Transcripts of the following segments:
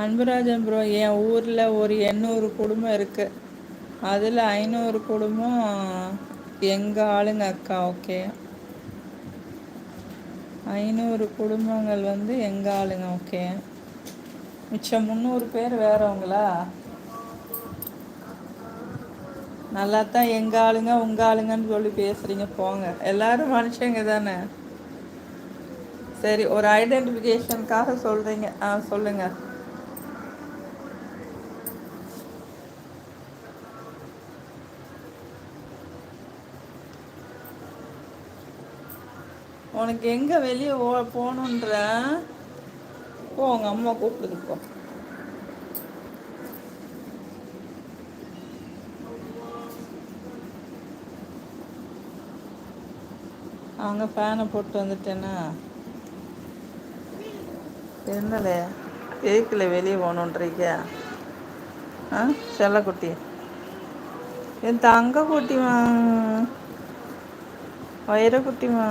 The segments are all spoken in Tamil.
அன்புராஜன் ப்ரோ, என் ஊரில் ஒரு 800 குடும்பம் இருக்கு. அதில் 500 குடும்பம் எங்கள் ஆளுங்க அக்கா. ஓகே, 500 குடும்பங்கள் வந்து எங்கள் ஆளுங்க. ஓகே, மிச்சம் 300 பேர் வேறவங்களா? நல்லா தான் எங்கள் ஆளுங்க உங்கள் ஆளுங்கன்னு சொல்லி பேசுகிறீங்க. போங்க, எல்லாரும் மனுஷங்க தானே. சரி, ஒரு ஐடென்டிஃபிகேஷனுக்காக சொல்கிறீங்க. சொல்லுங்கள். உனக்கு எங்கே வெளியே போகணுன்ற? போ, உங்கள் அம்மா கூப்பிடுது, போ. அவங்க ஃபேனை போட்டு வந்துட்டேன்னா என்னல எதுக்குல வெளியே போகணுன்றீங்க? ஆ, செல்லக்குட்டி, என் தங்க குட்டிமா, வயிற குட்டிமா,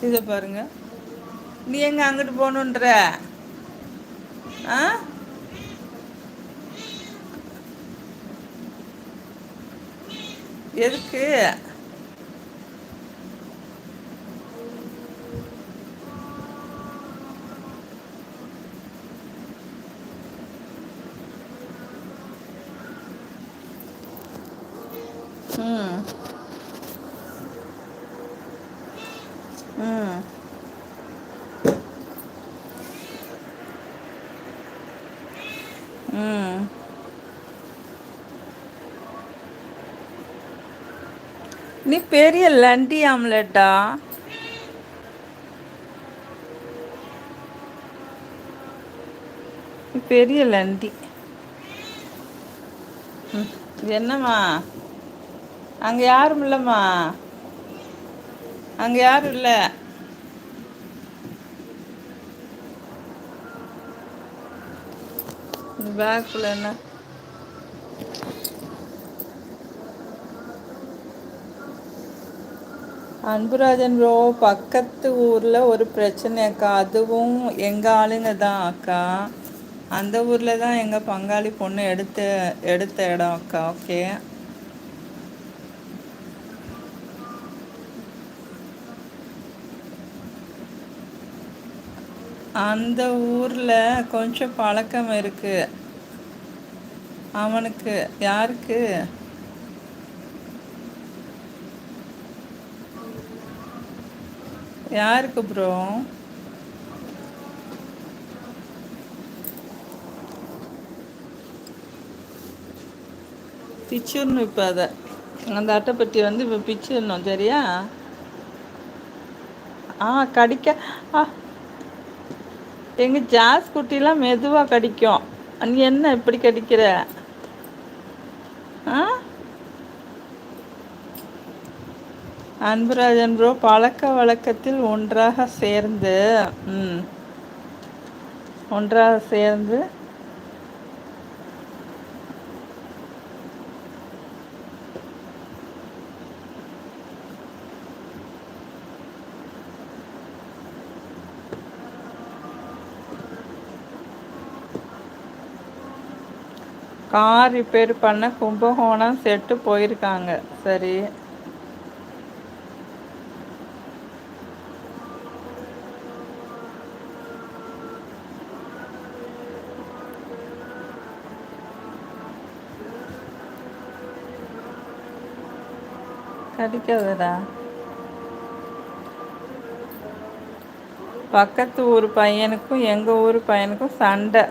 இதை பாருங்க. நீ எங்க அங்கிட்டு போகணுன்ற? ஆ, எதுக்கு? ம் ம் ம் நீ பெரிய லண்டி ஆம்லெட்டா? நீ பெரிய லண்டி. ம், என்னம்மா? அங்கே யாரும் இல்லைம்மா, அங்கே யாரும் இல்லை. பேக்குள்ள என்ன? அன்புராஜன் ப்ரோ, பக்கத்து ஊரில் ஒரு பிரச்சனை அக்கா. அதுவும் எங்கள் ஆளுங்க தான் அக்கா. அந்த ஊரில் தான் எங்கள் பங்காளி பொண்ணு எடுத்த இடம் அக்கா. ஓகே, அந்த ஊரில் கொஞ்சம் பழக்கம் இருக்கு அவனுக்கு. யாருக்கு? யாருக்கு ப்ரோ? பிச்சுன்னு இப்போ அதை அந்த அட்டைப்பட்டி வந்து இப்போ பிச்சுடணும், சரியா? கடிக்க. ஆ, எங்கள் ஜாஸ் குட்டிலாம் மெதுவாக கடிக்கும். நீ என்ன இப்படி கடிக்கிற? ஆ, அன்புராஜன் ப்ரோ, பழக்க வழக்கத்தில் ஒன்றாக சேர்ந்து ம் ஒன்றாக சேர்ந்து கார் ரிப்பேர் பண்ண கும்பகோணம் செட்டு போயிருக்காங்க. சரி, கடிக்காதடா. பக்கத்து ஊர் பையனுக்கும் எங்கள் ஊர் பையனுக்கும் சண்டை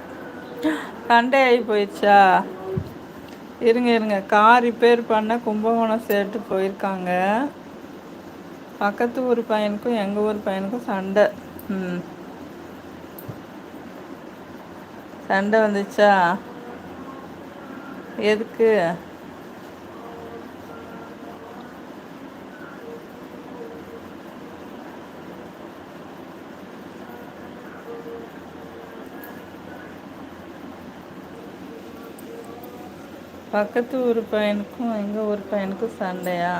ஆகி போயிடுச்சா? இருங்க இருங்க, கார் ரிப்பேர் பண்ண கும்பகோணம் செட்டு போயிருக்காங்க. பக்கத்து ஊர் பையனுக்கும் எங்கள் ஊர் பையனுக்கும் சண்டை. ம் சண்டை வந்துச்சா? எதுக்கு? பக்கத்து ஊர் பையனுக்கும் எங்கள் ஊர் பையனுக்கும் சண்டையா?